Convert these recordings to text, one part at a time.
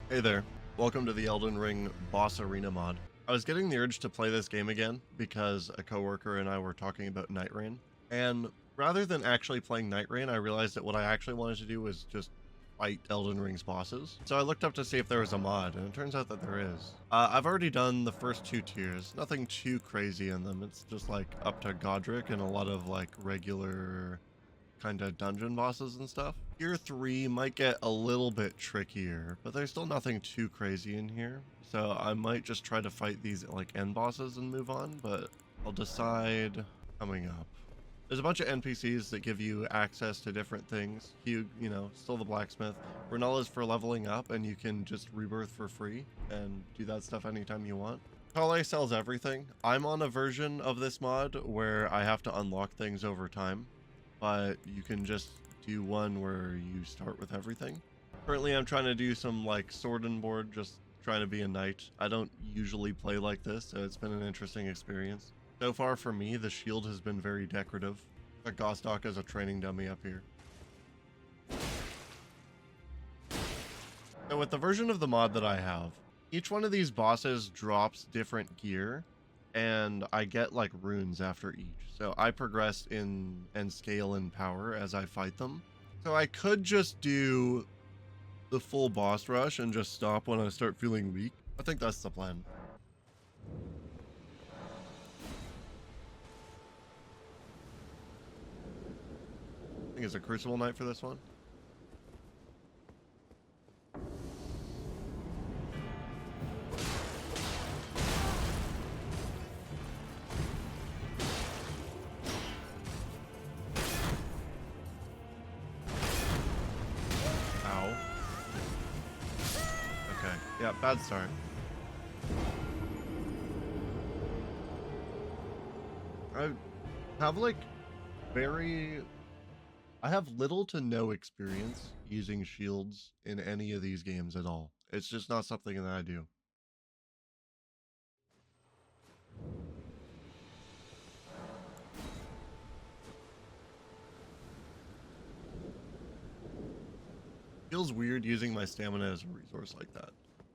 Hey there, welcome to the Elden Ring Boss Arena mod. I was getting the urge to play this game again because a coworker and I were talking about Night Rain, and rather than actually playing Night Rain, I realized that what I actually wanted to do was just fight Elden Ring's bosses. So I looked up to see if there was a mod, and it turns out that there is. I've already done the first two tiers, nothing too crazy in them. It's just like up to Godric and a lot of like regular kind of dungeon bosses and stuff. Tier 3 might get a little bit trickier, but there's still nothing too crazy in here. So I might just try to fight these like end bosses and move on, but I'll decide coming up. There's a bunch of NPCs that give you access to different things. Still the blacksmith. Renal is for leveling up, and you can just rebirth for free and do that stuff anytime you want. Kale sells everything. I'm on a version of this mod where I have to unlock things over time, but you can just do one where you start with everything. Currently, I'm trying to do some like sword and board, just trying to be a knight. I don't usually play like this, so it's been an interesting experience. So far for me, the shield has been very decorative. A Gostock as a training dummy up here. So with the version of the mod that I have, each one of these bosses drops different gear, and I get like runes after each. So I progress in and scale in power as I fight them. So I could just do the full boss rush and just stop when I start feeling weak. I think that's the plan. I think it's a Crucible Knight for this one. Yeah, bad start. I have I have little to no experience using shields in any of these games at all. It's just not something that I do. Feels weird using my stamina as a resource like that.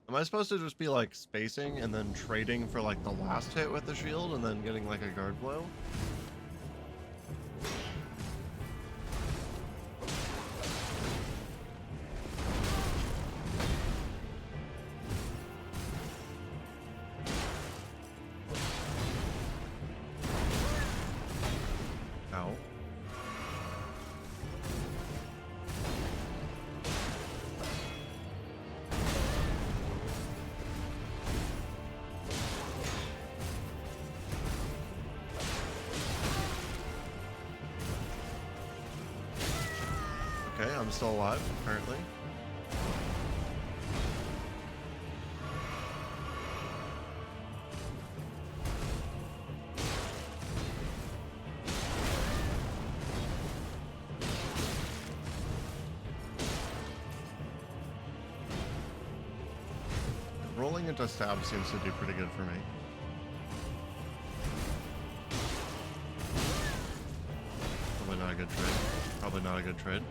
Am I supposed to just be like spacing and then trading for like the last hit with the shield and then getting like a guard blow? Ow. Okay, I'm still alive, apparently. Rolling into stab seems to do pretty good for me. Probably not a good trade. Probably not a good trade.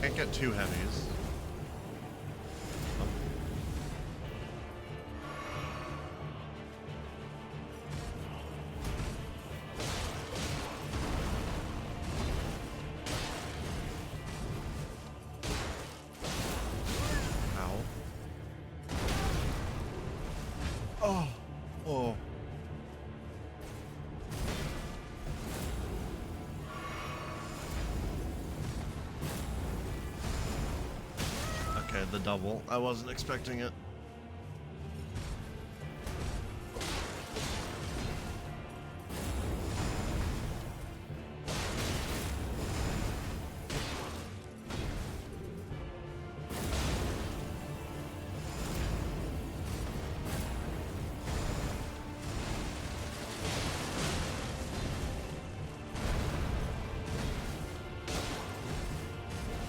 Can't get two heavies. Oh, oh. Okay, the double. I wasn't expecting it.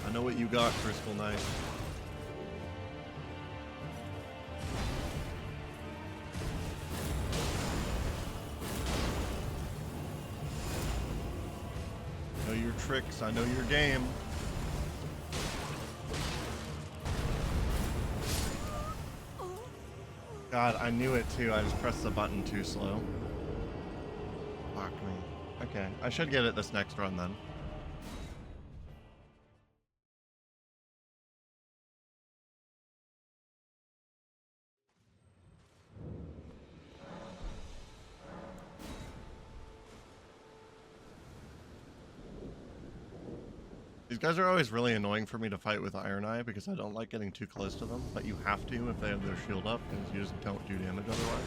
I know what you got, Crucible Knight. Know your tricks, I know your game. God, I knew it too. I just pressed the button too slow. Fuck me. Okay, I should get it this next run then. These guys are always really annoying for me to fight with Iron Eye because I don't like getting too close to them, but you have to if they have their shield up because you just don't do damage otherwise.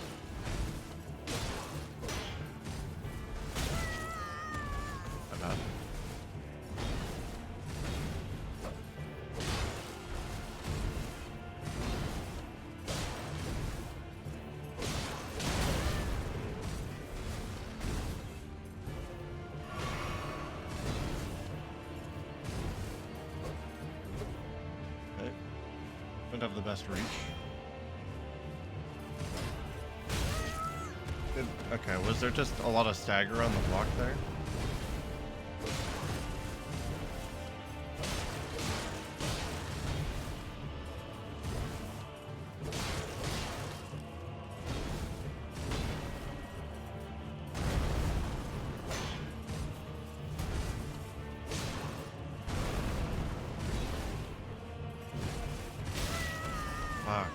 My bad. Don't have the best reach. Okay, was there just a lot of stagger on the block there? Fuck.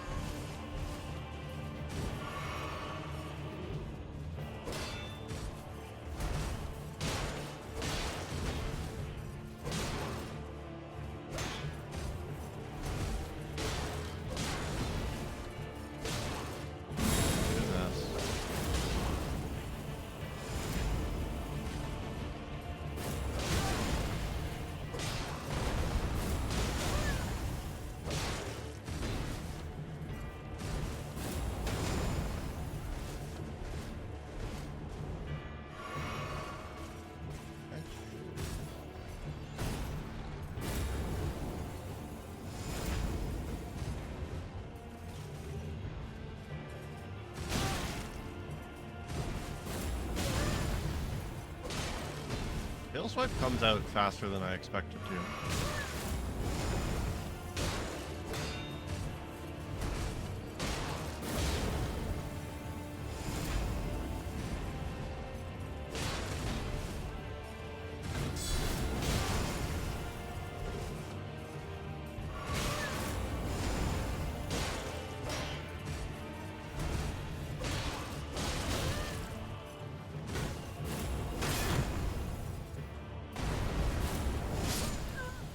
Tail swipe comes out faster than I expected to.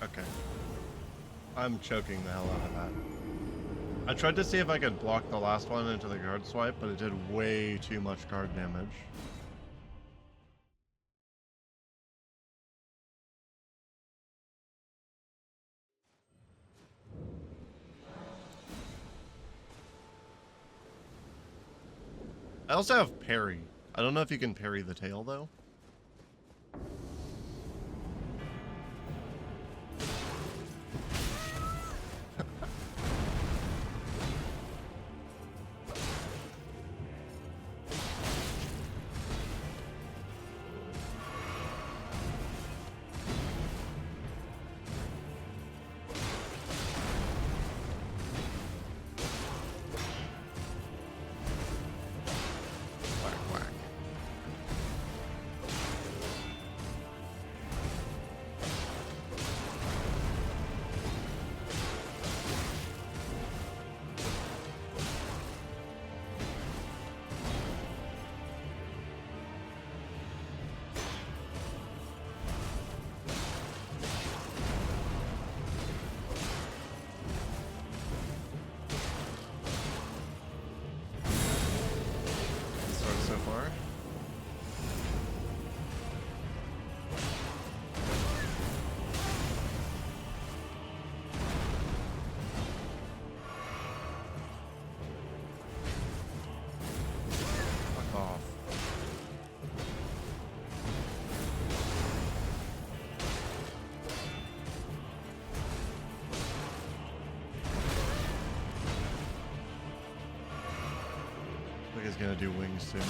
Okay. I'm choking the hell out of that. I tried to see if I could block the last one into the guard swipe, but it did way too much guard damage. I also have parry. I don't know if you can parry the tail though. So far. Fuck off. I think he's gonna do wings soon.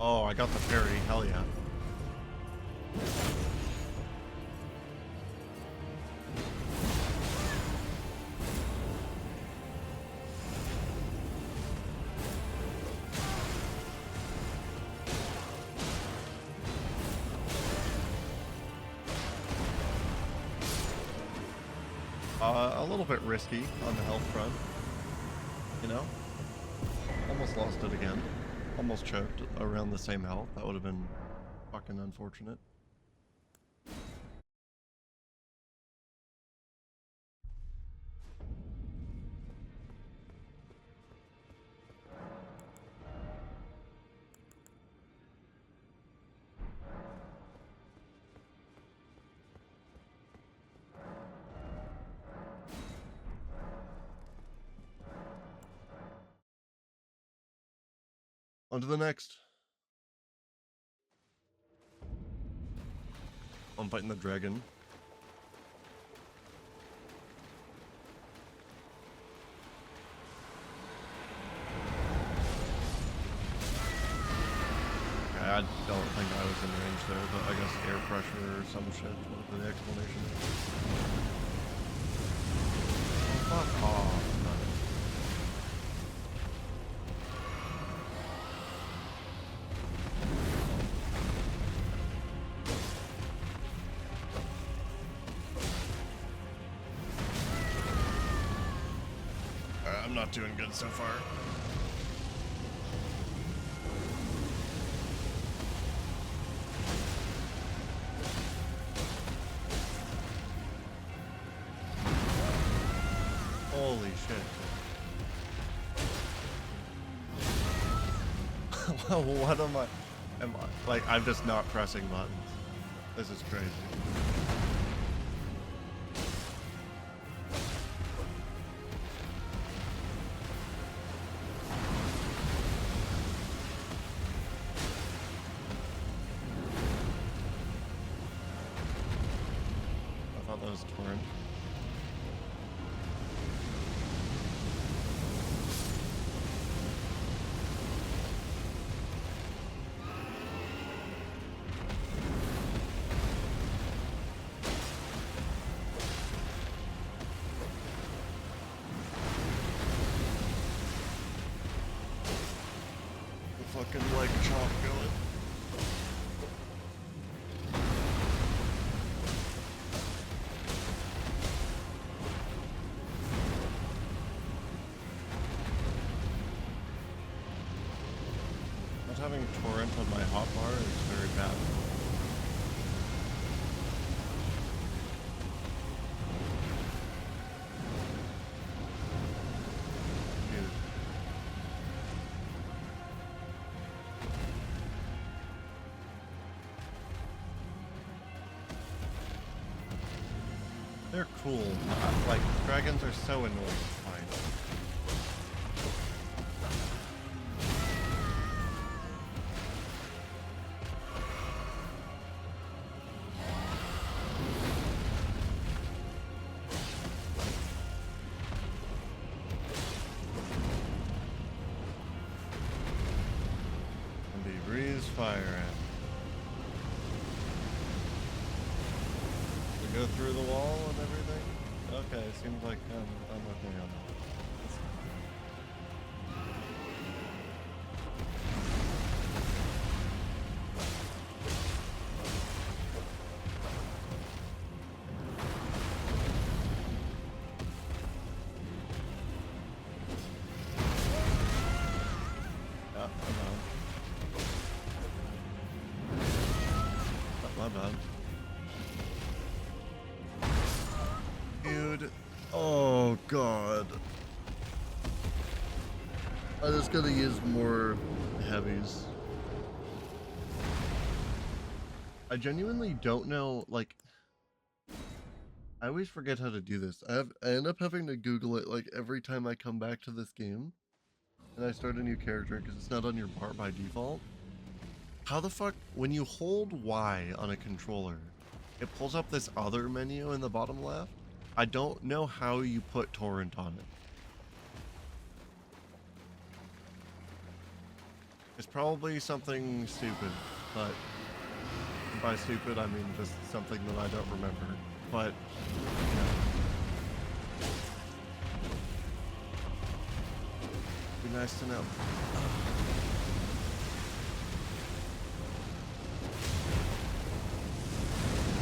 Oh, I got the parry. Hell yeah. A little bit risky on the health front, you know? Almost lost it again. Almost choked around the same health. That would have been fucking unfortunate. On to the next. I'm fighting the dragon. Okay, I don't think I was in range there, but I guess air pressure or some shit for the explanation. Oh, fuck off. I'm not doing good so far. Holy shit. What am I? Like, I'm just not pressing buttons. This is crazy. I thought that was torrent. Fucking leg chop going. Not having torrent on my hotbar is very bad. They're cool. Like, dragons are so annoying to find. And he breathes fire at. Go through the wall and everything? Okay, seems like I'm okay on that. Yeah, my bad. Dude. Oh god. I just gotta use more heavies. I genuinely don't know, like, I always forget how to do this. I end up having to Google it like every time I come back to this game and I start a new character because it's not on your bar by default. How the fuck, when you hold Y on a controller, it pulls up this other menu in the bottom left? I don't know how you put torrent on it. It's probably something stupid, but by stupid I mean just something that I don't remember. But you know, be nice to know.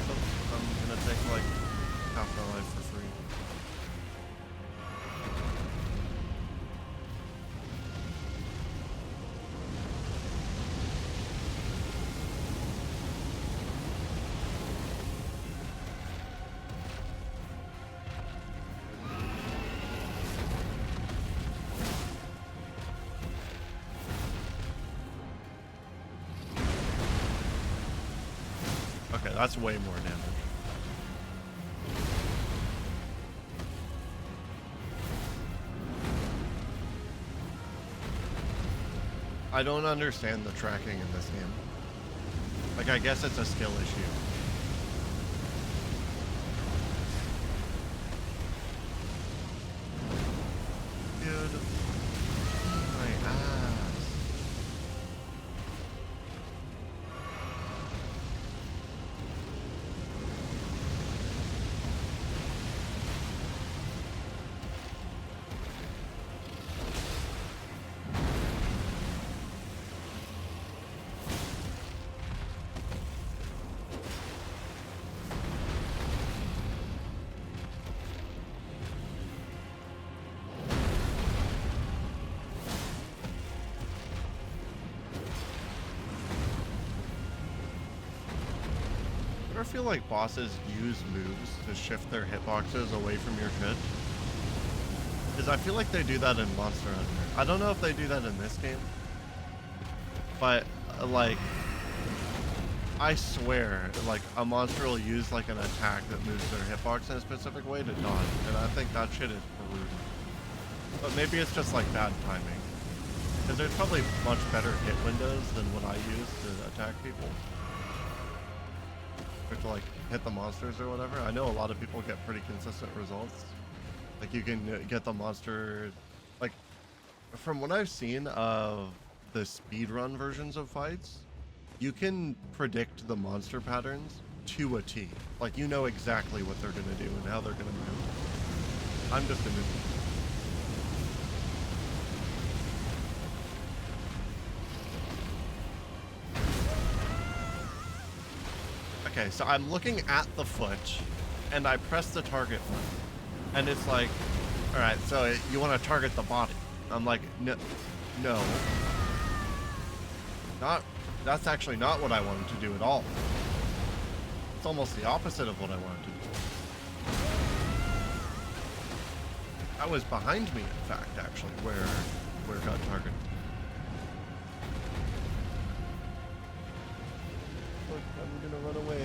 Oh, I'm gonna take like half my life for free. Okay, that's way more damage. I don't understand the tracking in this game. Like, I guess it's a skill issue. Dude, my ass. I feel like bosses use moves to shift their hitboxes away from your shit. Because I feel like they do that in Monster Hunter. I don't know if they do that in this game. But, like, I swear, like, a monster will use, like, an attack that moves their hitbox in a specific way to dodge. And I think that shit is brutal. But maybe it's just, like, bad timing. Because there's probably much better hit windows than what I use to attack people. Or to like hit the monsters or whatever. I know a lot of people get pretty consistent results. Like you can get the monster, like from what I've seen of the speedrun versions of fights, you can predict the monster patterns to a T. Like you know exactly what they're gonna do and how they're gonna move. I'm just a noob. Okay, so I'm looking at the foot, and I press the target button, and it's like, all right, so you want to target the body. I'm like, no, no, not. That's actually not what I wanted to do at all. It's almost the opposite of what I wanted to do. That was behind me, in fact, actually, where it got targeted. Look, I'm gonna run away.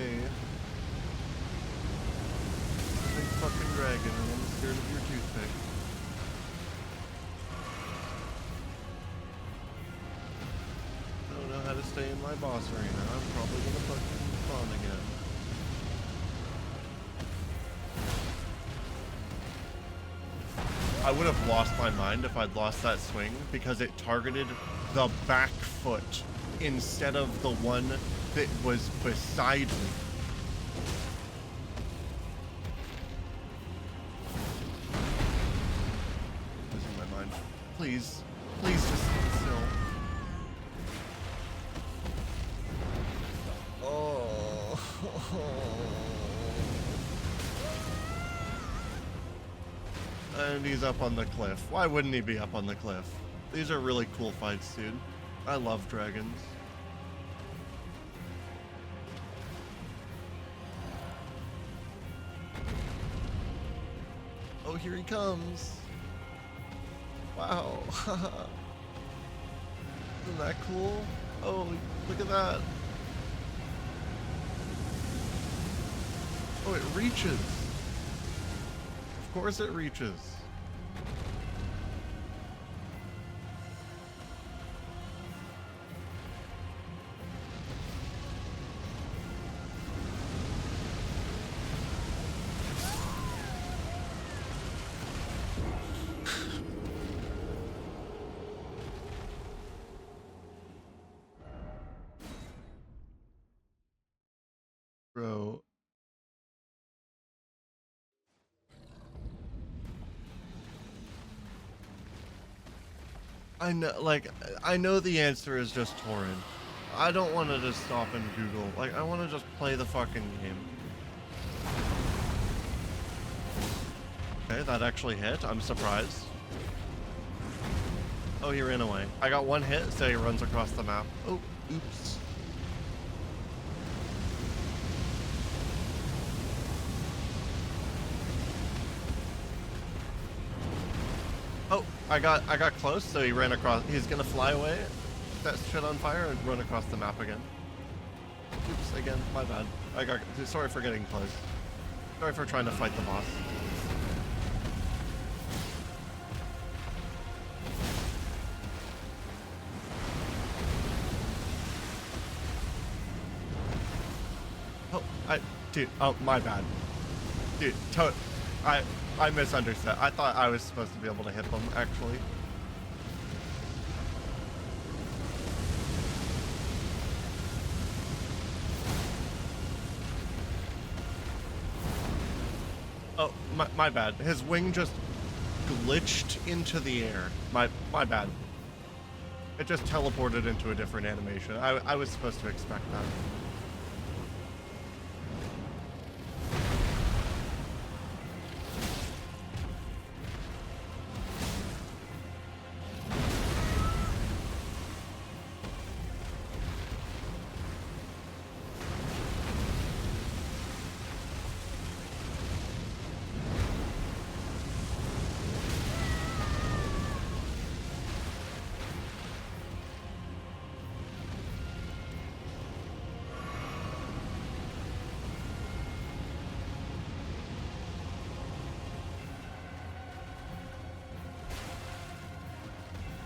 Big fucking dragon, and I'm scared of your toothpick. I don't know how to stay in my boss arena. I'm probably gonna fucking spawn again. I would have lost my mind if I'd lost that swing because it targeted the back foot instead of the one that was beside me. Losing my mind. Please, please just sit still. Oh. And he's up on the cliff. Why wouldn't he be up on the cliff? These are really cool fights, dude. I love dragons. Oh, here he comes. Wow. Isn't that cool? Oh, look at that. Oh, it reaches. Of course it reaches. I know, like, I know the answer is just torrent. I don't want to just stop and Google. Like, I want to just play the fucking game. Okay, that actually hit. I'm surprised. Oh, he ran away. I got one hit, so he runs across the map. Oh, oops. Oh, I got close, so he ran across. He's gonna fly away, set shit on fire, and run across the map again. Oops, again, my bad. Sorry for getting close. Sorry for trying to fight the boss. Dude, oh, my bad. Dude, I misunderstood. I thought I was supposed to be able to hit them, actually. Oh, my bad. His wing just glitched into the air. My bad. It just teleported into a different animation. I was supposed to expect that.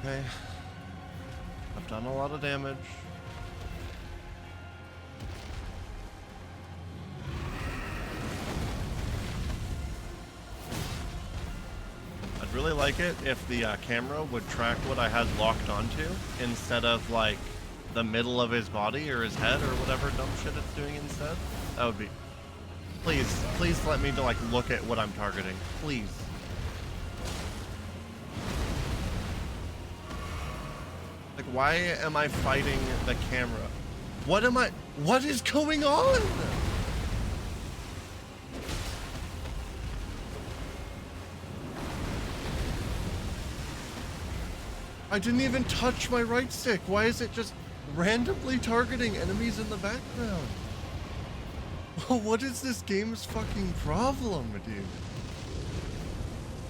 Okay. I've done a lot of damage. I'd really like it if the camera would track what I had locked onto instead of like the middle of his body or his head or whatever dumb shit it's doing instead. That would be... Please let me like look at what I'm targeting. Please. Like, why am I fighting the camera? What is going on? I didn't even touch my right stick. Why is it just randomly targeting enemies in the background? What is this game's fucking problem, dude?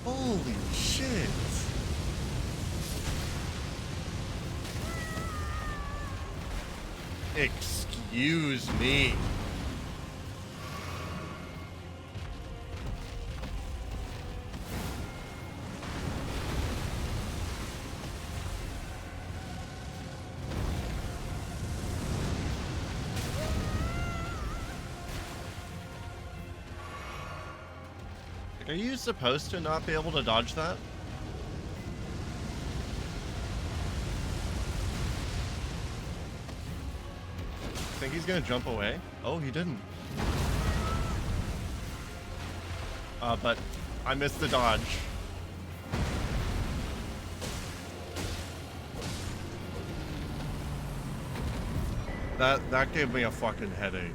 Holy shit. Excuse me. Are you supposed to not be able to dodge that? Think he's gonna jump away? Oh, he didn't. But I missed the dodge. That gave me a fucking headache.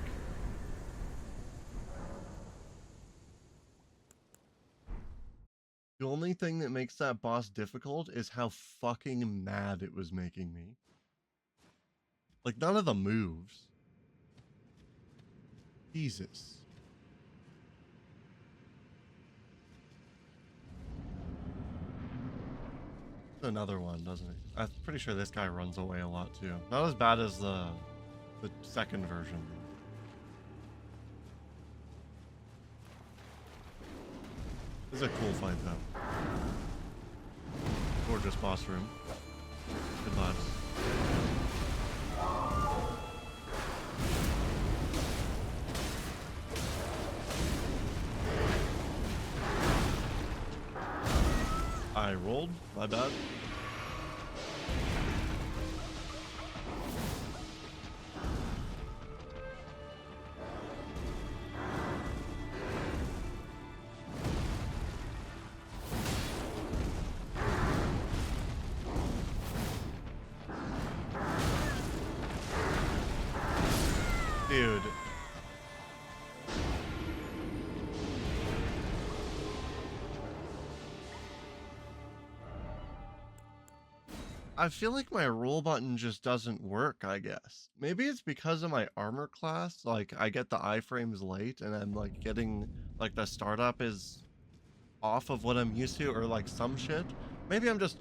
The only thing that makes that boss difficult is how fucking mad it was making me. Like, none of the moves. Jesus. Another one, doesn't he? I'm pretty sure this guy runs away a lot too. Not as bad as the second version. This is a cool fight though. Gorgeous boss room. Good vibes. I rolled, my bad. Dude. I feel like my roll button just doesn't work, I guess. Maybe it's because of my armor class. Like, I get the iframes late, and I'm, like, getting, like, the startup is off of what I'm used to, or, like, some shit. Maybe I'm just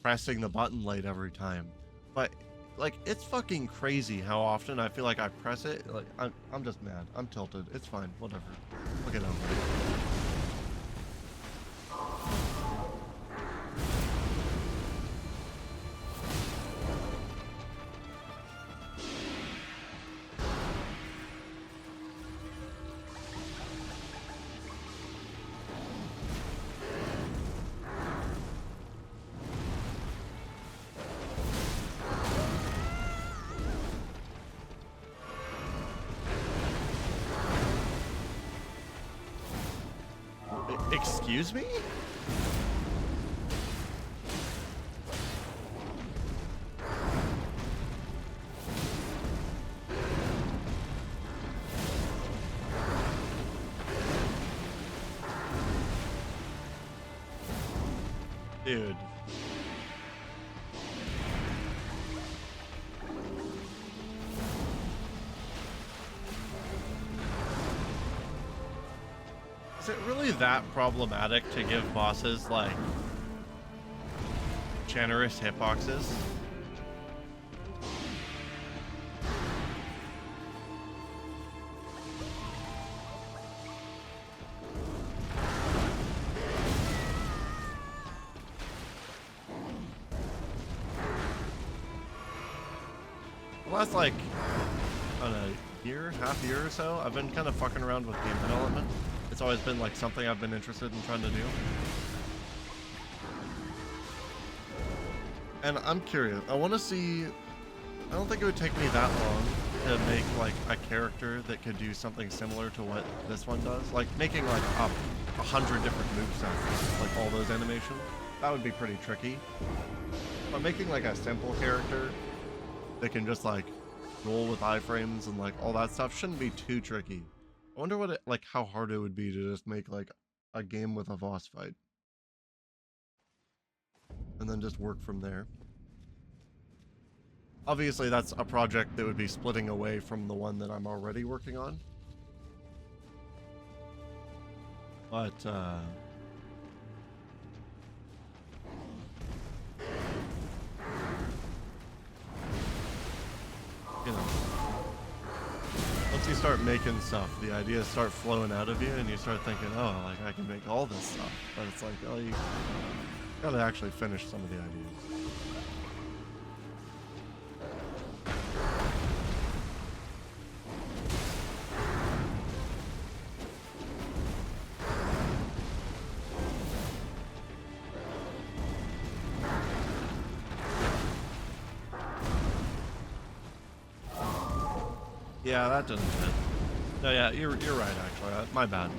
pressing the button late every time. But, like, it's fucking crazy how often I feel like I press it. Like, I'm just mad. I'm tilted. It's fine. Whatever. I'll get over it. Excuse me? Dude. Is it really that problematic to give bosses, like, generous hitboxes? The last, like, I don't know, half year or so, I've been kind of fucking around with game development. It's always been, like, something I've been interested in trying to do. And I'm curious. I want to see... I don't think it would take me that long to make, like, a character that could do something similar to what this one does. Like, making, like, 100 different movesets, like, all those animations. That would be pretty tricky. But making, like, a simple character that can just, like, roll with iframes and, like, all that stuff shouldn't be too tricky. I wonder what it, like, how hard it would be to just make, like, a game with a boss fight. And then just work from there. Obviously, that's a project that would be splitting away from the one that I'm already working on. But, you know, once you start making stuff, the ideas start flowing out of you, and you start thinking, oh, like, I can make all this stuff. But it's like, oh, you gotta actually finish some of the ideas. Yeah, that doesn't fit. No, yeah, you're right, actually. My bad.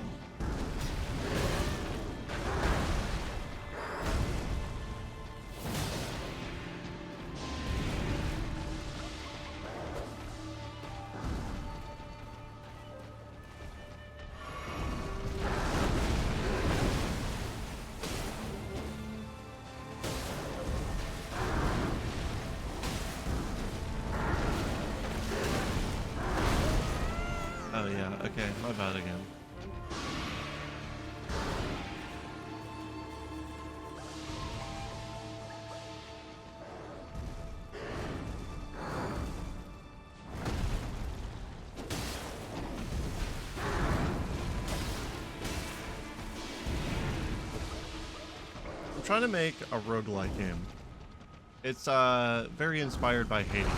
Oh yeah, okay, my bad again. I'm trying to make a roguelike game. It's very inspired by Hades.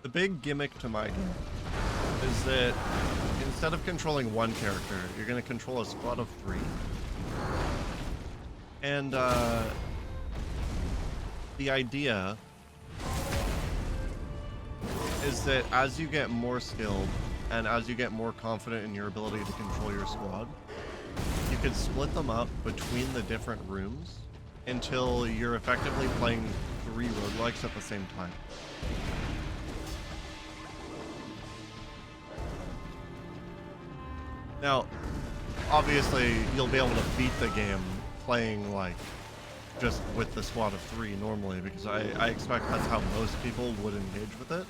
The big gimmick to my game is that instead of controlling one character, you're going to control a squad of 3. And the idea is that as you get more skilled and as you get more confident in your ability to control your squad, you could split them up between the different rooms until you're effectively playing 3 roguelikes at the same time. Now, obviously, you'll be able to beat the game playing like just with the squad of 3 normally, because I expect that's how most people would engage with it.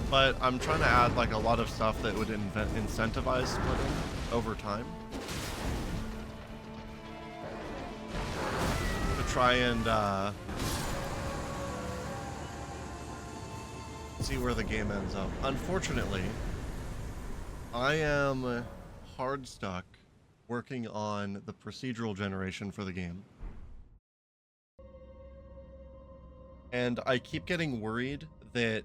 But I'm trying to add like a lot of stuff that would incentivize splitting over time to try and see where the game ends up. Unfortunately, I am hard stuck working on the procedural generation for the game. And I keep getting worried that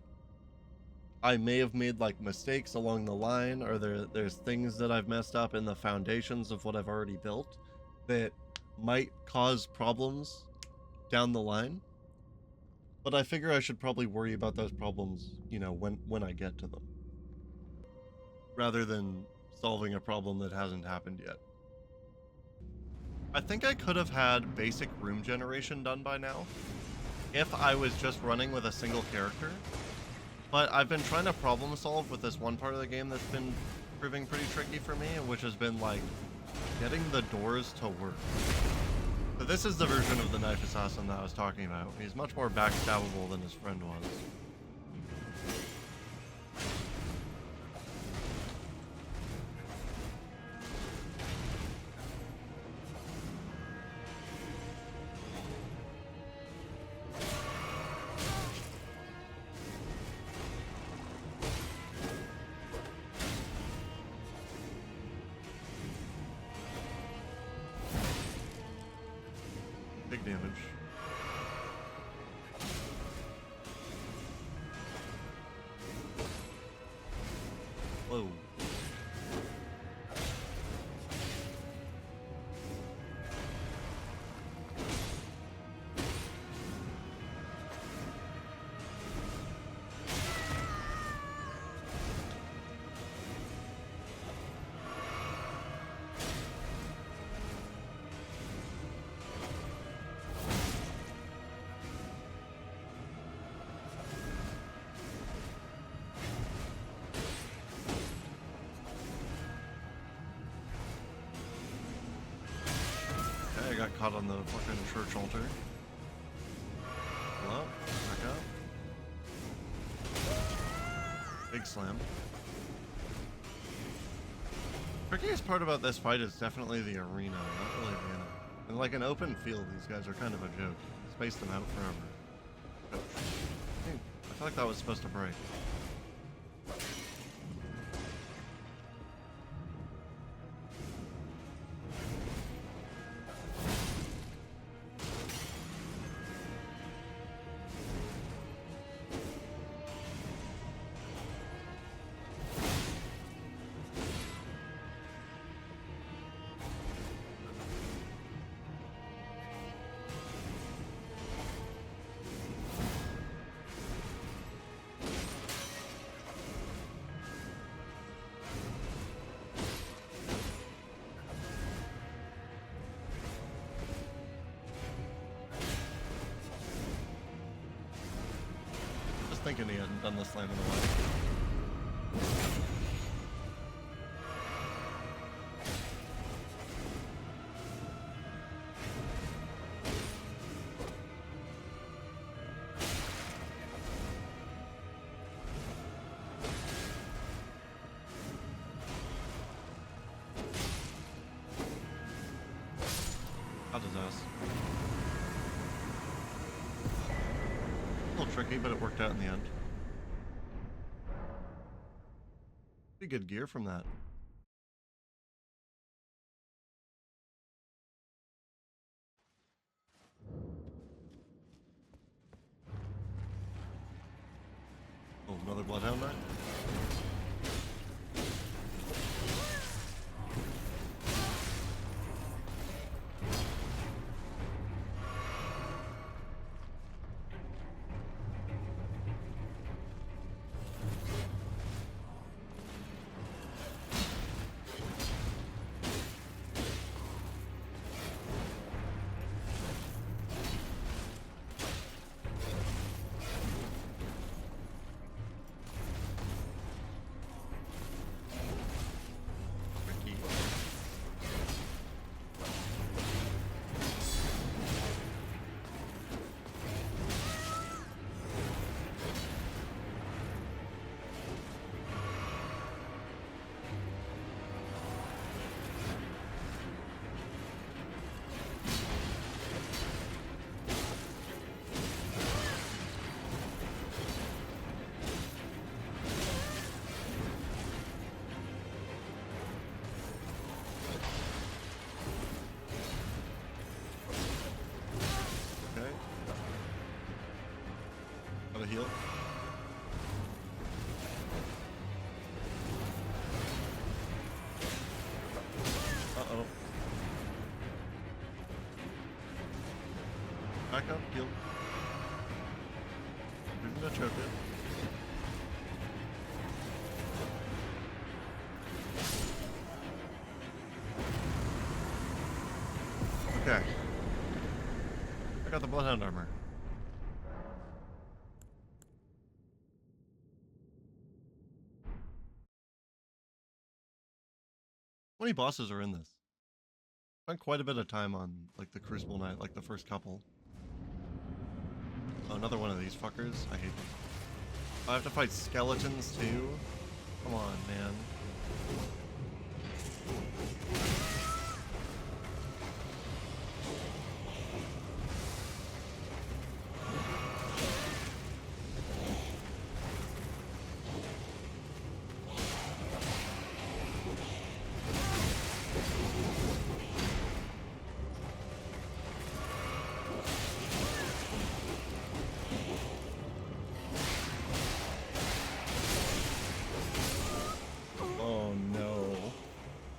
I may have made like mistakes along the line, or there's things that I've messed up in the foundations of what I've already built that might cause problems down the line. But I figure I should probably worry about those problems, you know, when I get to them, rather than solving a problem that hasn't happened yet. I think I could have had basic room generation done by now if I was just running with a single character. But I've been trying to problem solve with this one part of the game that's been proving pretty tricky for me, which has been like getting the doors to work. So this is the version of the knife assassin that I was talking about. He's much more backstabbable than his friend was. Big damage. Whoa. I got caught on the fucking church altar. Well, back up. Big slam. Trickiest part about this fight is definitely the arena, not really the enemy. In like an open field, these guys are kind of a joke. Space them out forever. Ouch. I feel like that was supposed to break. Thinking he hadn't done the slam in a while. How does us? A little tricky, but it worked out in the end. Pretty good gear from that. Oh Bloodhound Knight? Gotta heal. Uh-oh. Back up, heal. You're gonna choke it. Okay. I got the Bloodhound armor. How many bosses are in this? Spent quite a bit of time on like the Crucible Knight, like the first couple. Oh, another one of these fuckers. I hate them. I have to fight skeletons too? Come on, man.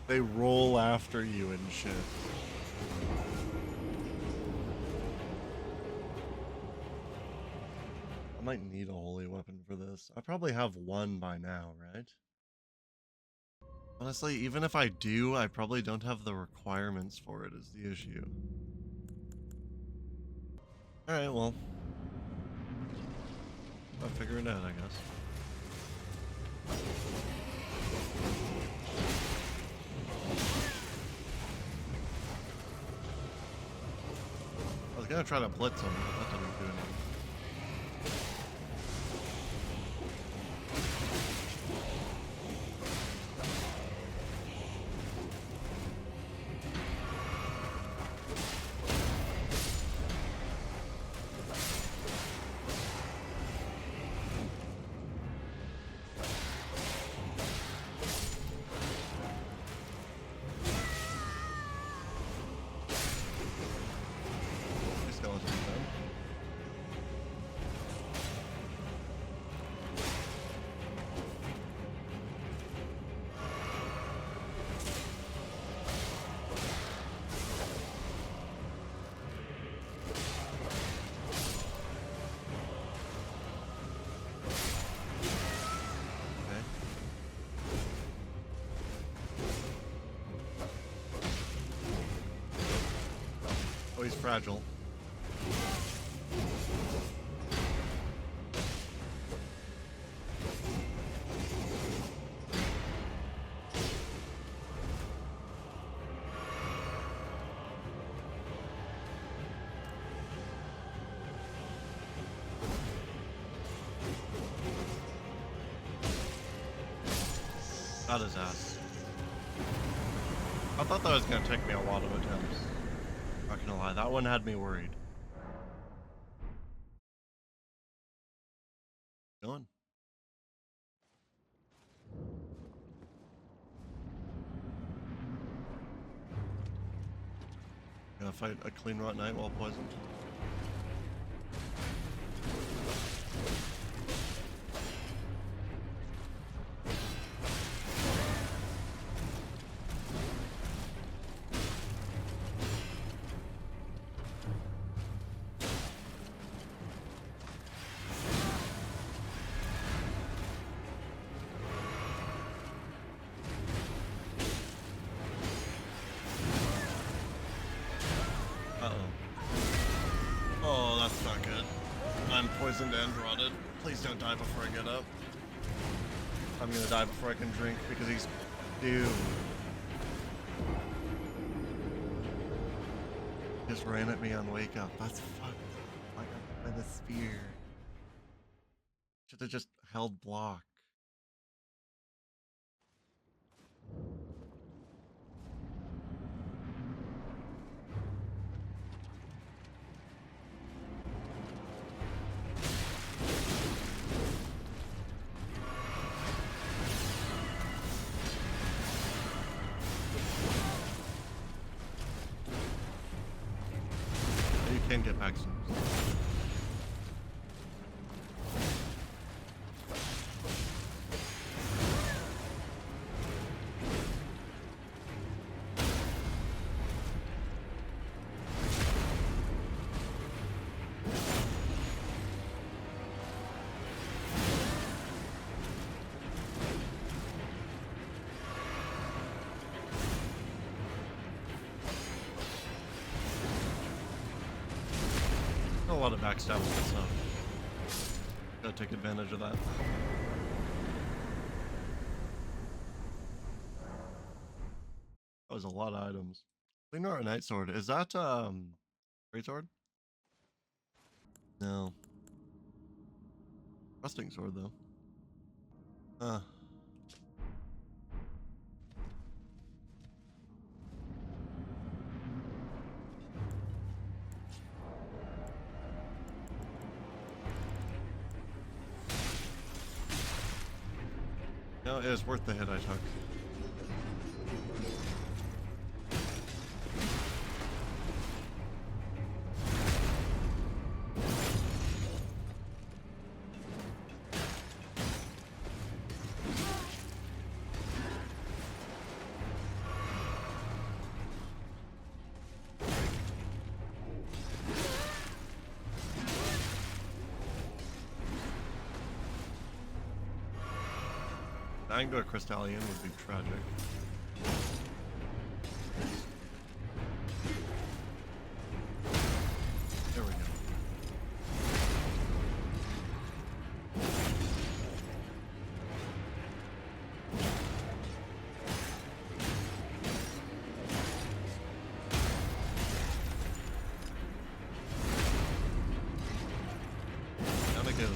They roll after you and shit. I might need a holy weapon for this. I probably have one by now, right? Honestly, even if I do, I probably don't have the requirements for it is the issue. Alright, well. I'll figure it out, I guess. I was gonna try to blitz him, but that didn't do anything. Oh, he's fragile. Got his ass. I thought that was gonna take me a lot of attempts. Not gonna lie, that one had me worried. Going. Gonna fight a clean rot knight while poisoned. Please don't die before I get up. I'm gonna die before I can drink because he's... Dude. Just ran at me on wake up. That's fucked. Like I'm with a spear. Should have just held block. You can get back soon. A lot of backstabs and stuff. Gotta take advantage of that. That was a lot of items. Ignore a night sword. Is that great sword? No. Rusting sword though. No, it was worth the hit I took. Dying to a Crystallian would be tragic. There we go. Gotta go.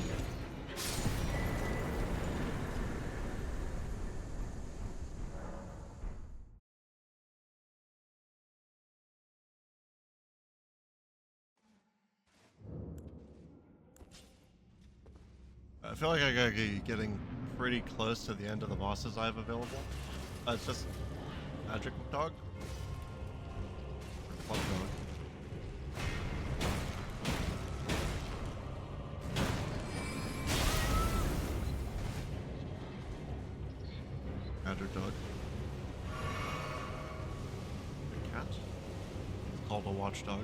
I feel like I gotta be getting pretty close to the end of the bosses I have available. It's just Magic Dog. Or Club Dog. Magic Dog. A cat. It's called a watchdog.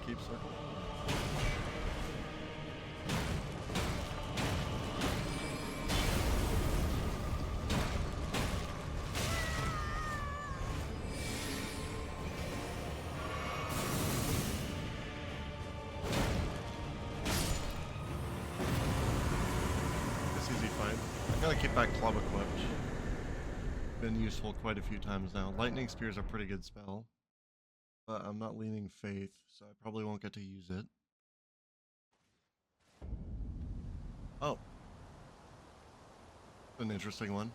Keep circle. This easy fight. I gotta keep that club equipped. Been useful quite a few times now. Lightning spears are a pretty good spell. But I'm not leaning faith, so I probably won't get to use it. Oh. An interesting one.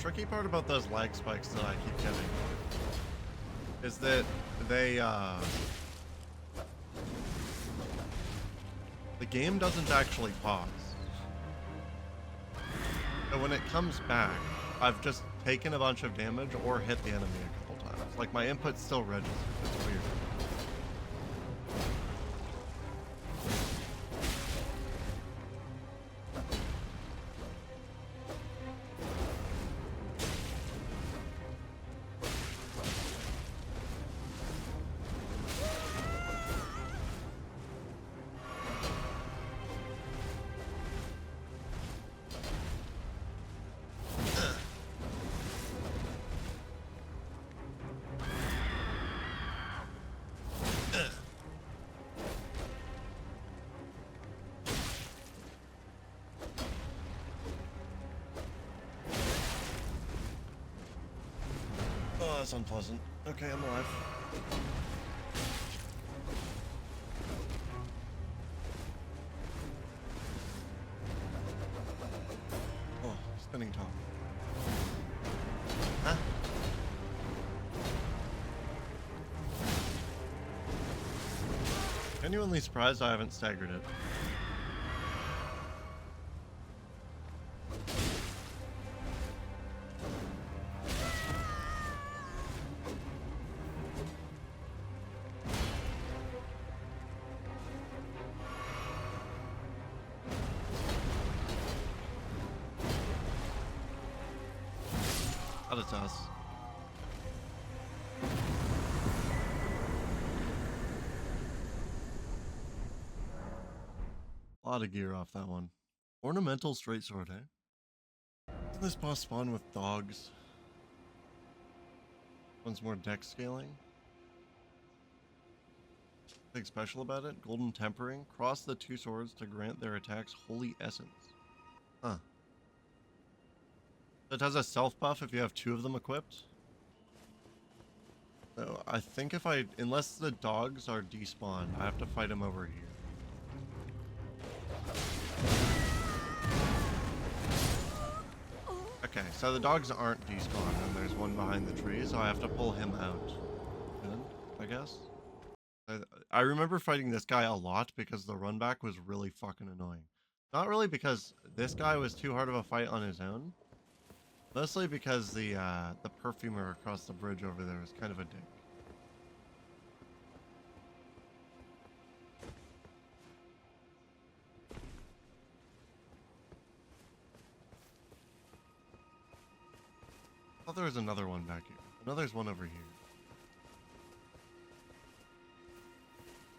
tricky part about those lag spikes that I keep getting is that they, the game doesn't actually pause. So when it comes back, I've just taken a bunch of damage or hit the enemy a couple times. Like, my input still registers. It's weird. Oh, that's unpleasant. Okay, I'm alive. Oh, spinning top. Huh? Genuinely surprised I haven't staggered it. Out of toss. A lot of gear off that one. Ornamental straight sword, eh? Doesn't this boss spawn with dogs? One's more deck scaling. Nothing special about it. Golden tempering. Cross the two swords to grant their attacks holy essence. Huh. It has a self buff if you have two of them equipped. So I think if unless the dogs are despawned, I have to fight them over here. Okay, so the dogs aren't despawned, and there's one behind the tree, so I have to pull him out. Good, I guess. I remember fighting this guy a lot because the run back was really fucking annoying. Not really because this guy was too hard of a fight on his own. Mostly because the perfumer across the bridge over there is kind of a dick. I thought there was another one back here. I know there's one over here.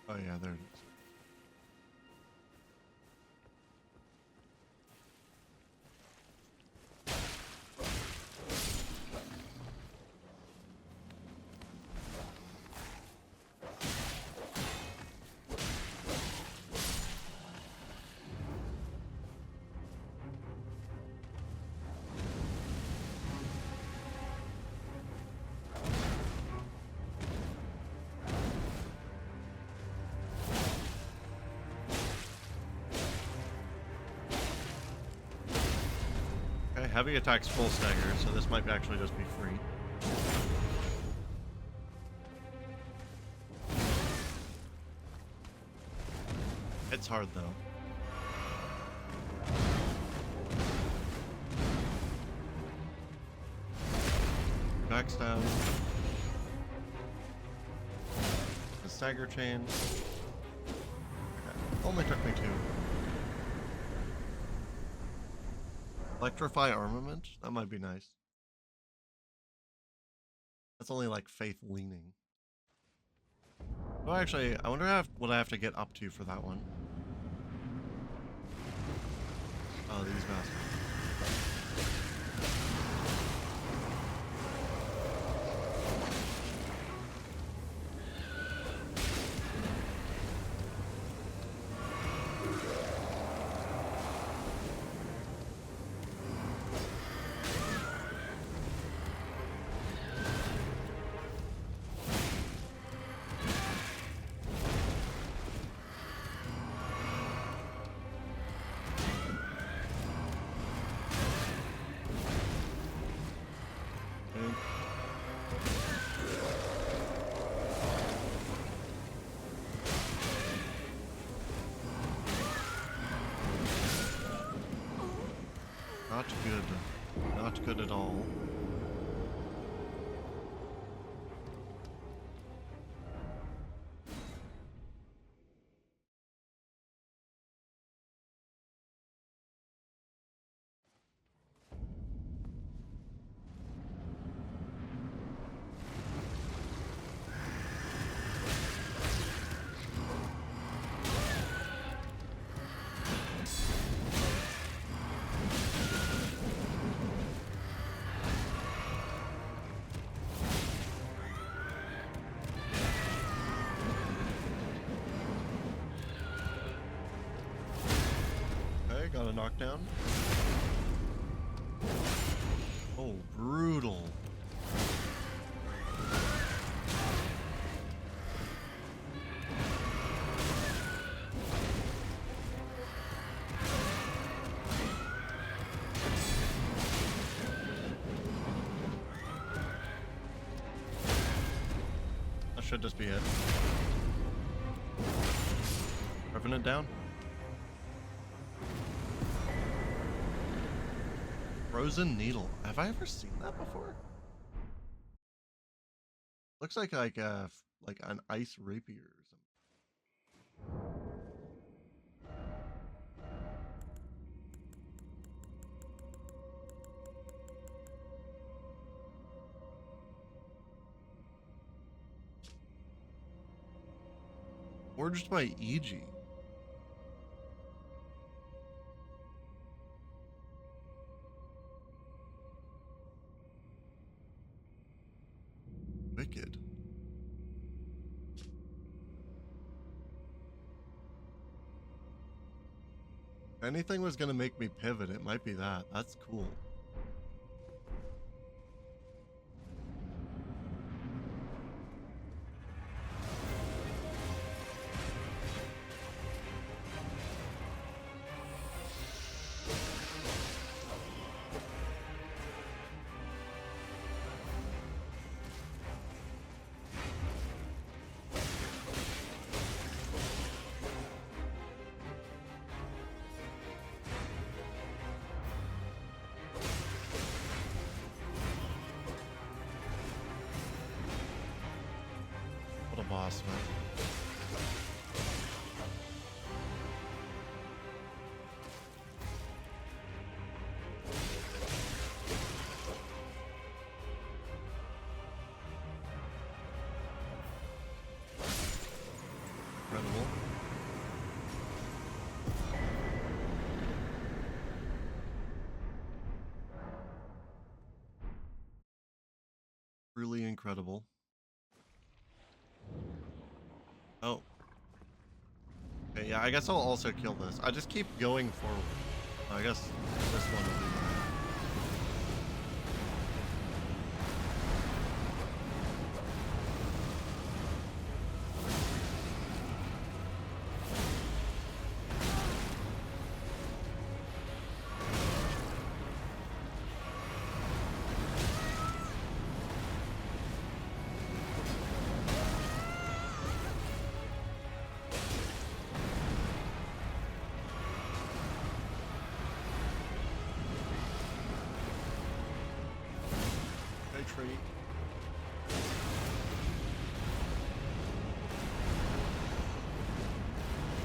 Oh yeah, there it is. Heavy attacks full stagger, so this might actually just be free. It's hard though. Backstab. The stagger chain. Okay. Only took me 2. Electrify armament? That might be nice. That's only like faith leaning. Oh, actually, I wonder what I have to get up to for that one. Oh, these bastards. good. Not good at all. Okay, got a knockdown. Oh, brutal. That should just be it. Revenant down. Frozen needle. Have I ever seen that before? Looks like an ice rapier or something. Forged by EG. Wicked. If anything was gonna make me pivot, it might be that. That's cool. What a boss, man. Incredible. Really incredible. Oh. Okay, yeah, I guess I'll also kill this. I just keep going forward. I guess this one will be mine. Tree.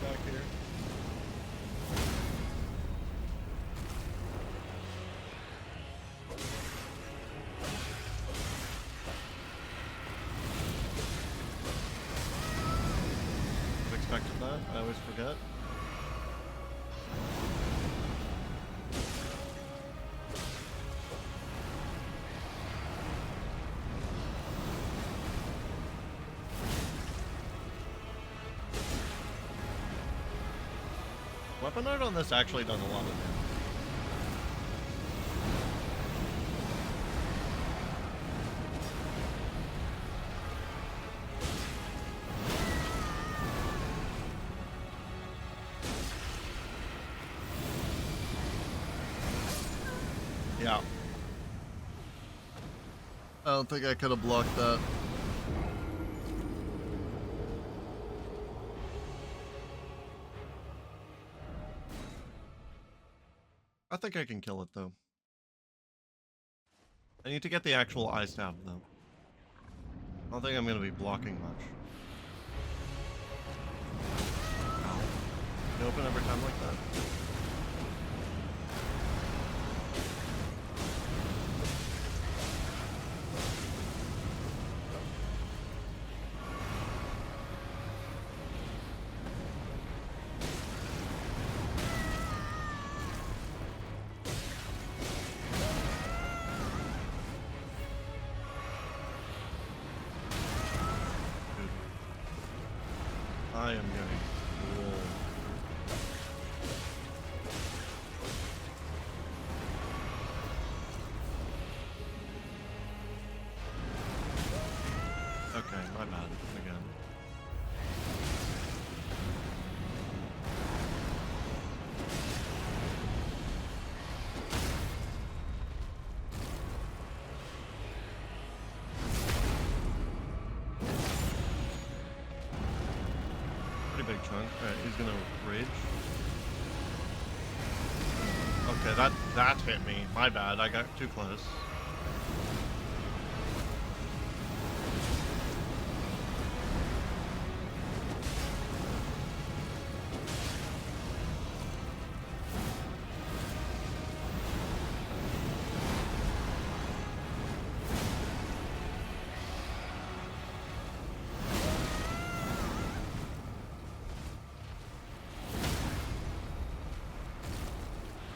Back here. I've expected that. I always forget. Weapon art on this actually does a lot of damage. Yeah. I don't think I could have blocked that. I think I can kill it though. I need to get the actual eye stab, though. I don't think I'm going to be blocking much. Ow. Can you open every time like that? I am getting rolled. Okay, my bad. Again. Pretty big chunk. Alright, he's gonna rage. Okay, that hit me. My bad. I got too close.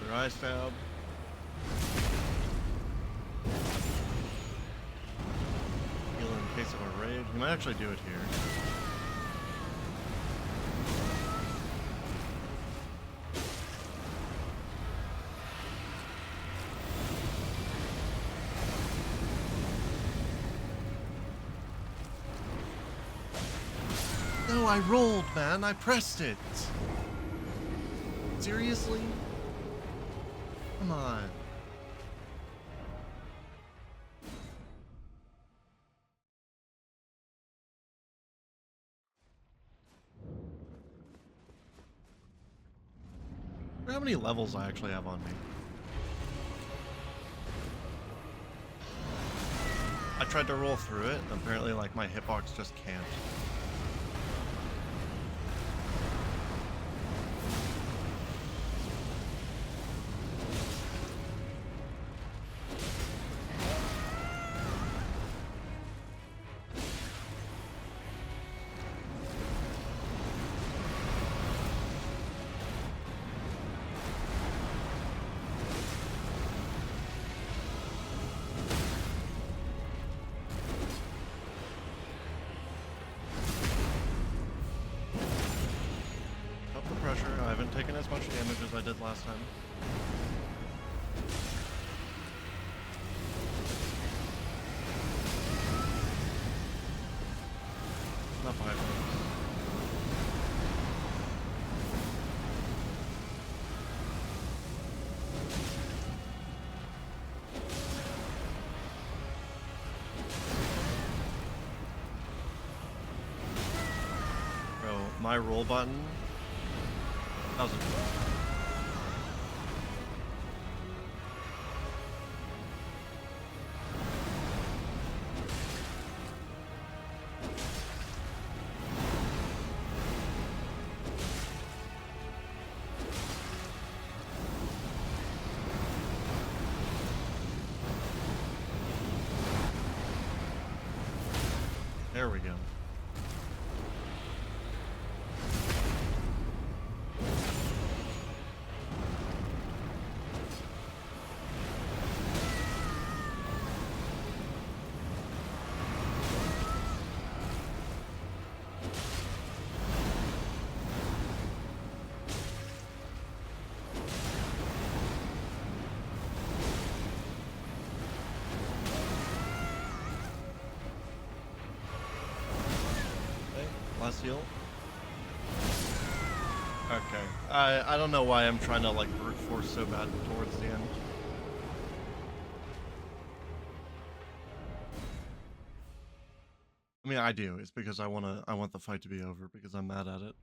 Your eye stab. Heal in case of a raid. You might actually do it here. No, I rolled, man. I pressed it. Seriously? Come on. I wonder how many levels I actually have on me. I tried to roll through it, and apparently, like, my hitbox just can't. Up the pressure. I haven't taken as much damage as I did last time. Not 5 minutes. Bro, my roll button. That was a There we go. Last heal. Okay. I don't know why I'm trying to like brute force so bad towards the end. I mean, I do. It's because I want the fight to be over because I'm mad at it.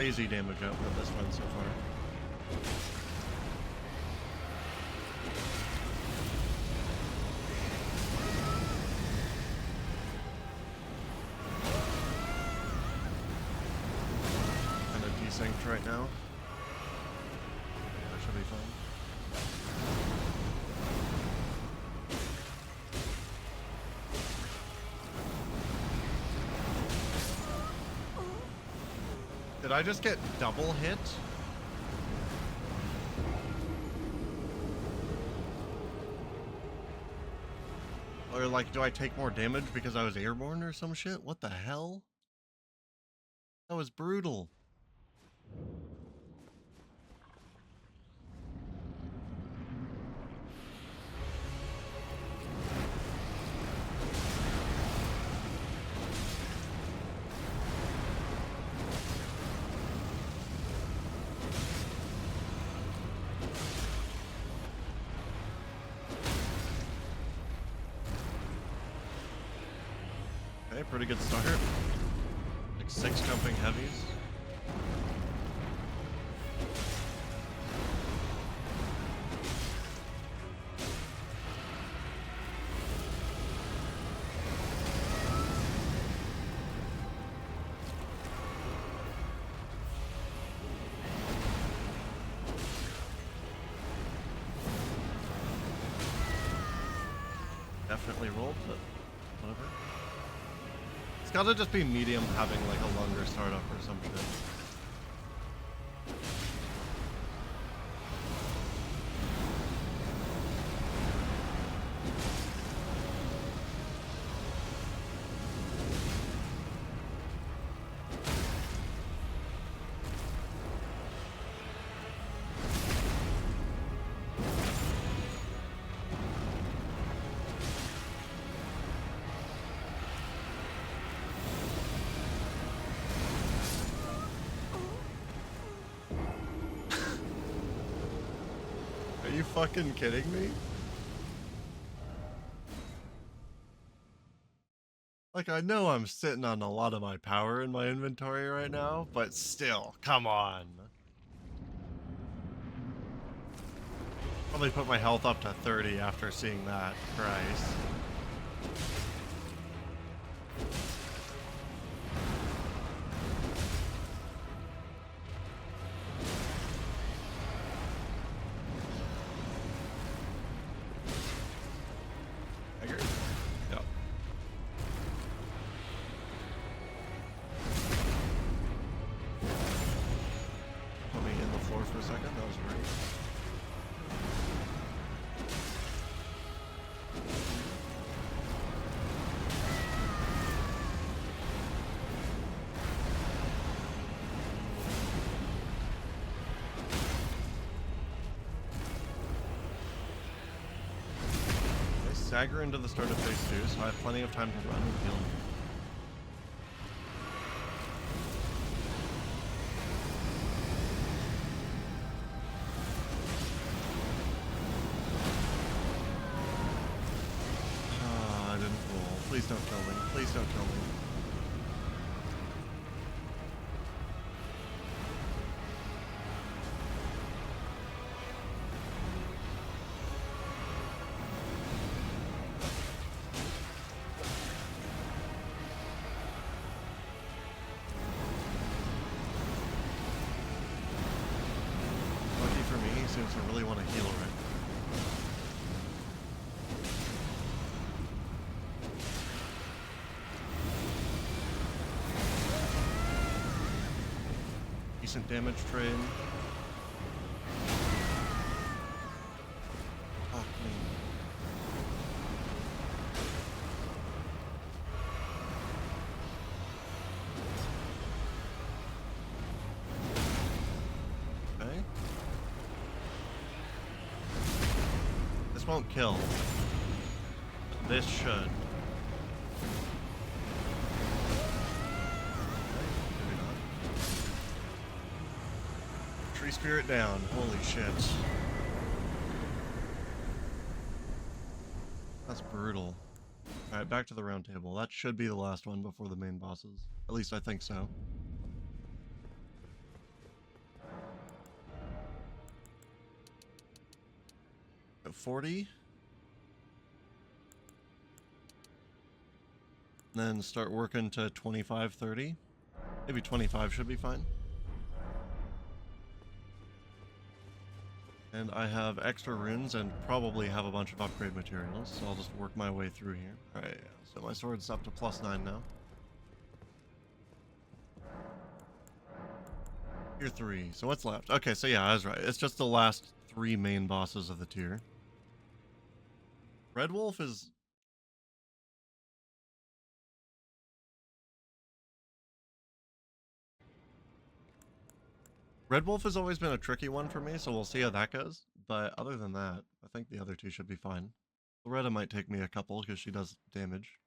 crazy damage output this one so far. Kind of desynced right now. That should be fun. Did I just get double hit? Or like, do I take more damage because I was airborne or some shit? What the hell? That was brutal. Okay, pretty good start. Like 6 jumping heavies. Definitely rolled, but whatever. It's gotta just be medium having like a longer startup or some shit. Are you fucking kidding me? Like, I know I'm sitting on a lot of my power in my inventory right now, but still, come on. Probably put my health up to 30 after seeing that. Christ. Yep. Put me in the floor for a second. That was great. Stagger into the start of phase 2, so I have plenty of time to run and heal. I didn't roll. Please don't kill me. Please don't kill me. Seems to really want to heal right now. Decent damage trade. Fuck me. Okay. This won't kill. This should. Maybe not. Tree spirit down. Holy shit. That's brutal. Alright, back to the round table. That should be the last one before the main bosses. At least I think so. 40. Then start working to 25, 30. Maybe 25 should be fine. And I have extra runes and probably have a bunch of upgrade materials, so I'll just work my way through here. Alright, so my sword's up to +9 now. Tier 3. So what's left? Okay, so yeah, I was right. It's just the last 3 main bosses of the tier. Red Wolf is... Red Wolf has always been a tricky one for me, so we'll see how that goes. But other than that, I think the other 2 should be fine. Loretta might take me a couple because she does damage.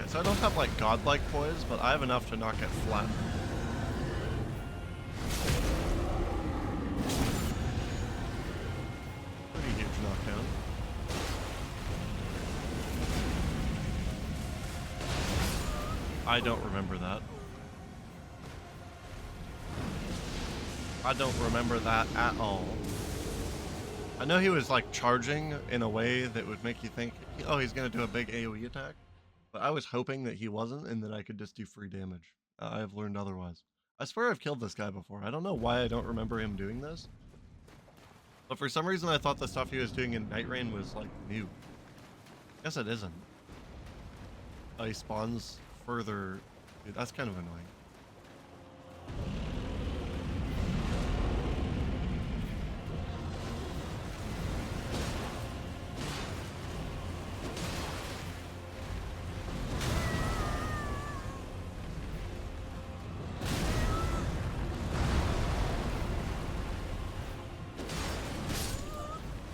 So I don't have like godlike poise, but I have enough to knock it flat. Pretty huge knockdown. I don't remember that. I don't remember that at all. I know he was like charging in a way that would make you think, oh, he's gonna do a big AoE attack. But I was hoping that he wasn't and that I could just do free damage. I have learned otherwise. I swear I've killed this guy before. I don't know why I don't remember him doing this. But for some reason I thought the stuff he was doing in Night Rain was like new. Guess it isn't. Oh, he spawns further. Dude, that's kind of annoying.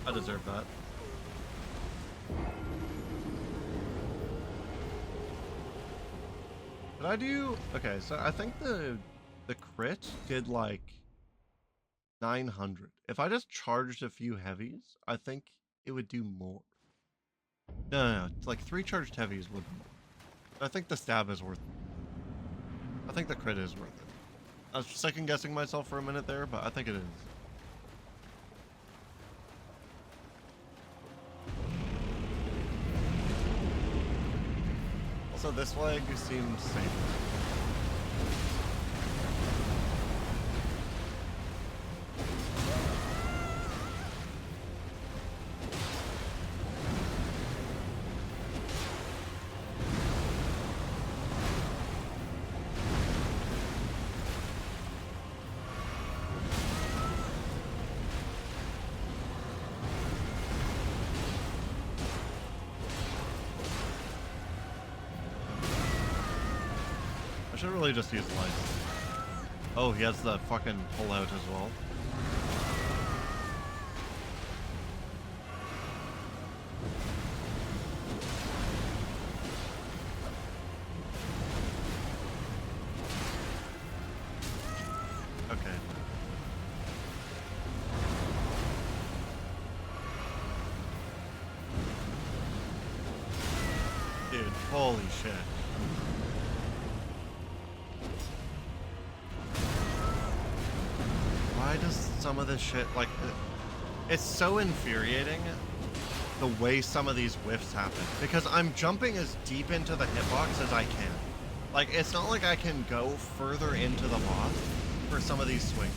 I deserve that. Did I do... Okay, so I think the crit did like 900. If I just charged a few heavies, I think it would do more. No, like 3 charged heavies would. I think the stab is worth it. I think the crit is worth it. I was second guessing myself for a minute there, but I think it is. Also, this flag seems safe. I should really just use life. Oh, he has the fucking pull out as well. Okay. Dude, holy shit. Why does some of this shit, like, it's so infuriating the way some of these whiffs happen, because I'm jumping as deep into the hitbox as I can. Like, it's not like I can go further into the boss for some of these swings.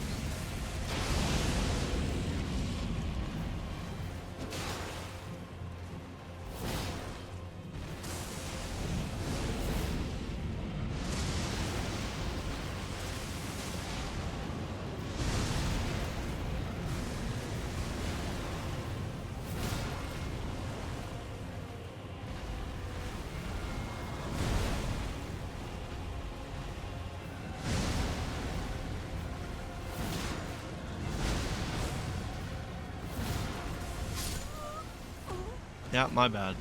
Yeah, my bad.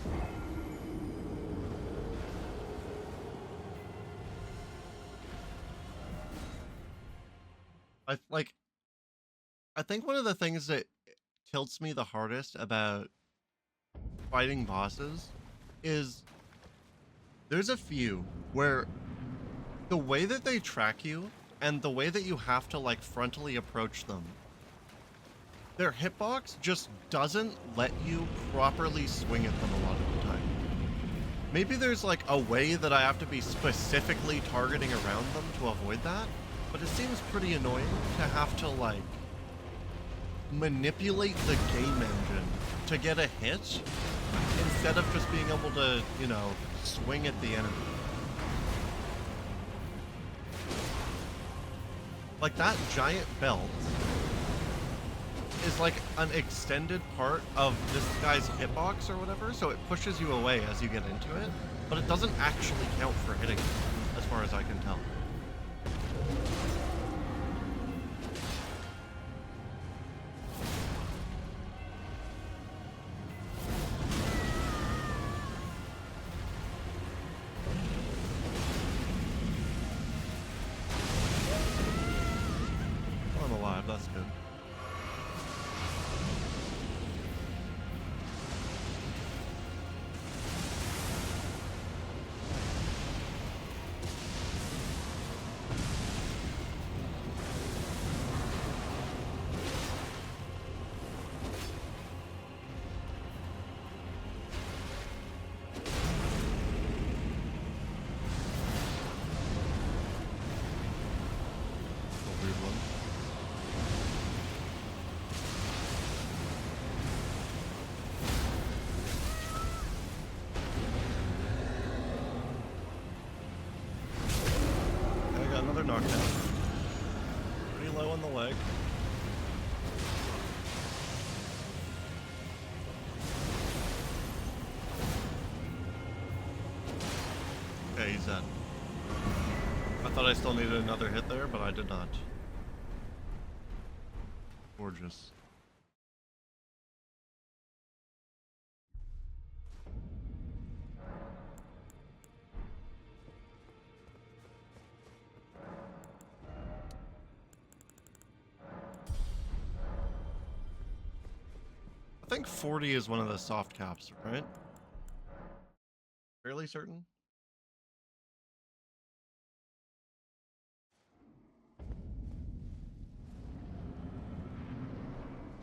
I like I think one of the things that tilts me the hardest about fighting bosses is there's a few where the way that they track you and the way that you have to like frontally approach them, their hitbox just doesn't let you properly swing at them a lot of the time. Maybe there's like a way that I have to be specifically targeting around them to avoid that, but it seems pretty annoying to have to like manipulate the game engine to get a hit instead of just being able to, you know, swing at the enemy. Like that giant belt is like an extended part of this guy's hitbox or whatever, so it pushes you away as you get into it, but it doesn't actually count for hitting you, as far as I can tell. Oh, I'm alive, that's good. A weird one. Okay, I got another knockdown. Pretty low on the leg. Okay, he's dead. I thought I still needed another hit there, but I did not. Gorgeous. I think 40 is one of the soft caps, right? Fairly certain.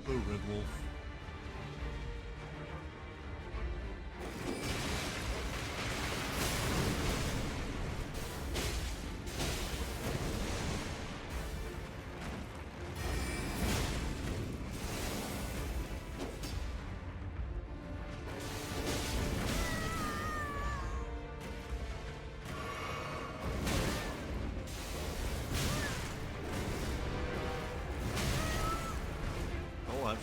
Oh, Red Wolf. Oh, what?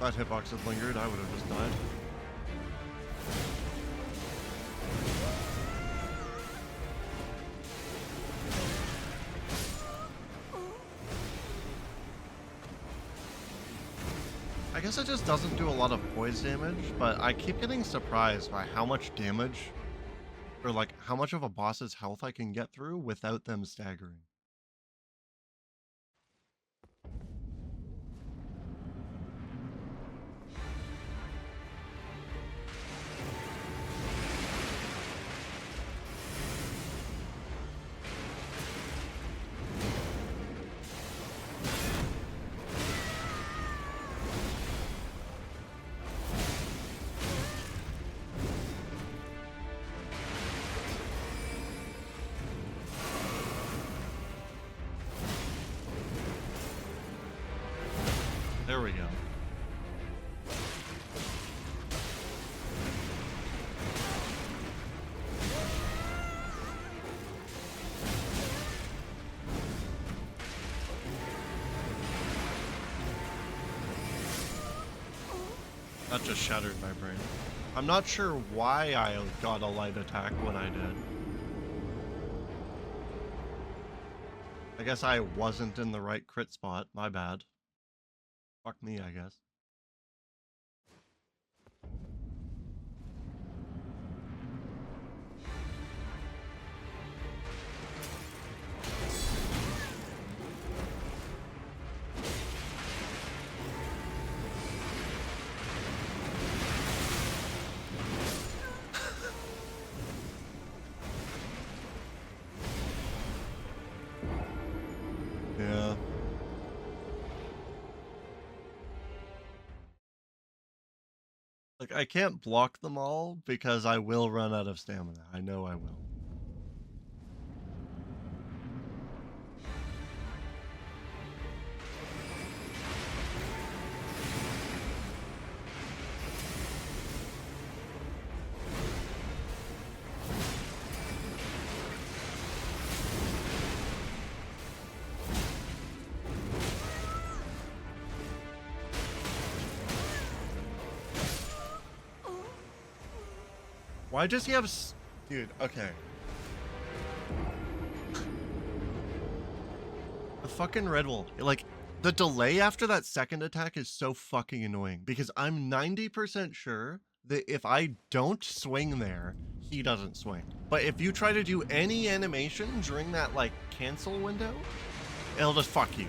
If that hitbox had lingered, I would have just died. I guess it just doesn't do a lot of poise damage, but I keep getting surprised by how much damage, or like how much of a boss's health I can get through without them staggering. That just shattered my brain. I'm not sure why I got a light attack when I did. I guess I wasn't in the right crit spot. My bad. Fuck me, I guess. Yeah. Like, I can't block them all because I will run out of stamina. I know I will. Why does he have dude, okay. The fucking Red Wolf. Like, the delay after that second attack is so fucking annoying because I'm 90% sure that if I don't swing there, he doesn't swing. But if you try to do any animation during that, like, cancel window, it'll just fuck you.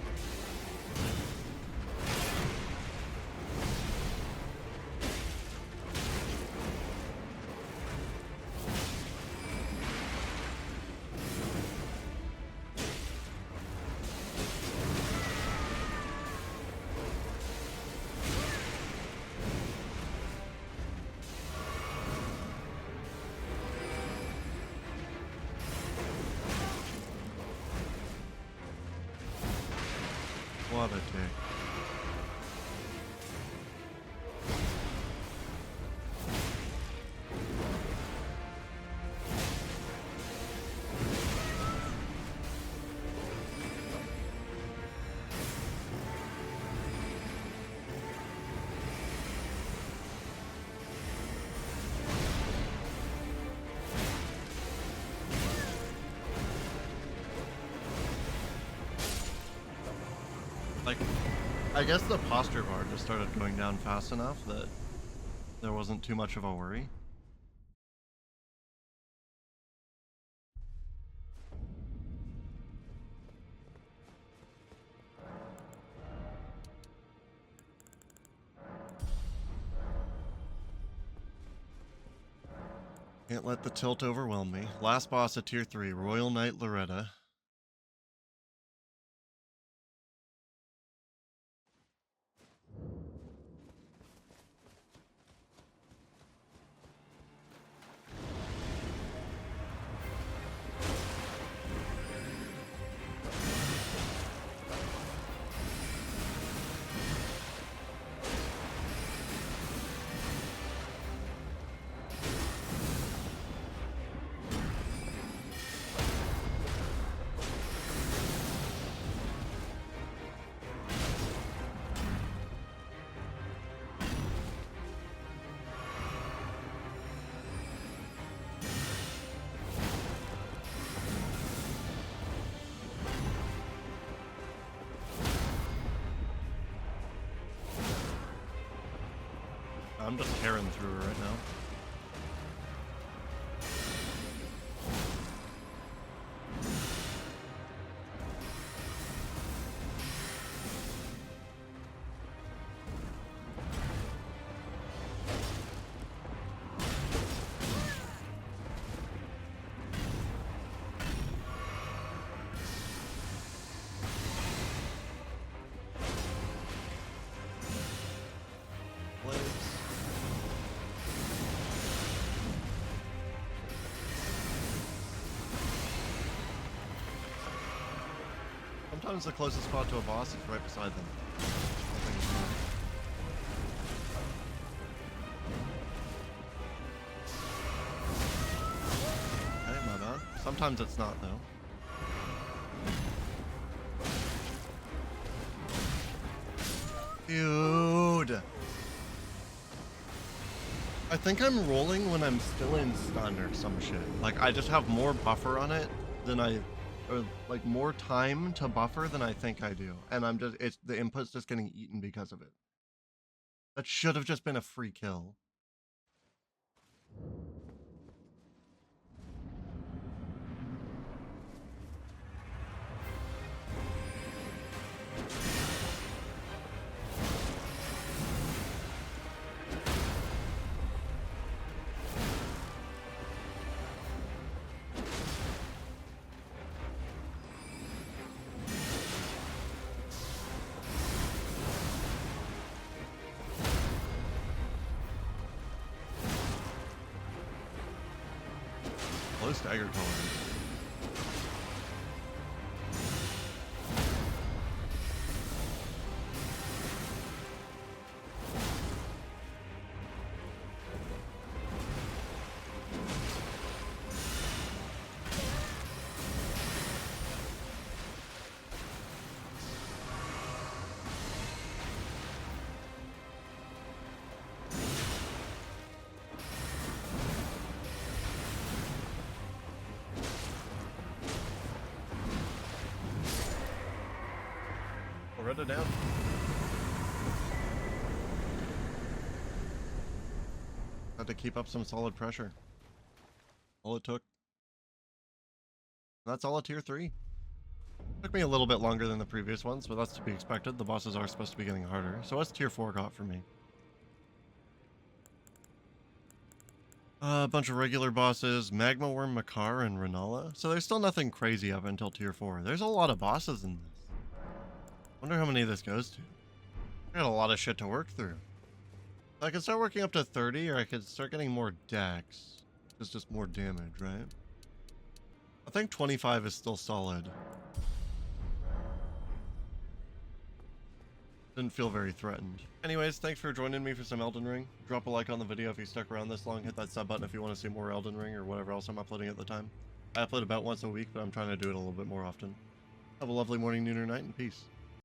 What a dick. Like, I guess the posture bar just started going down fast enough that there wasn't too much of a worry. Can't let the tilt overwhelm me. Last boss at tier 3, Royal Knight Loretta. I'm just tearing through her right now. Sometimes the closest spot to a boss is right beside them. Okay, my bad. Sometimes it's not, though. Dude! I think I'm rolling when I'm still in stun or some shit. Like, I just have more buffer on it than or like more time to buffer than I think I do. And the input's just getting eaten because of it. That should have just been a free kill. Low stagger tolerance. Loretta down. Had to keep up some solid pressure. All it took. That's all at tier 3. Took me a little bit longer than the previous ones, but that's to be expected. The bosses are supposed to be getting harder. So what's tier 4 got for me? A bunch of regular bosses, Magma Worm, Makar, and Renala. So there's still nothing crazy up until tier 4. There's a lot of bosses in this. Wonder how many this goes to. I got a lot of shit to work through. I could start working up to 30, or I could start getting more dex. It's just more damage, right? I think 25 is still solid. Didn't feel very threatened. Anyways, thanks for joining me for some Elden Ring. Drop a like on the video if you stuck around this long. Hit that sub button if you want to see more Elden Ring or whatever else I'm uploading at the time. I upload about once a week, but I'm trying to do it a little bit more often. Have a lovely morning, noon, or night, and peace.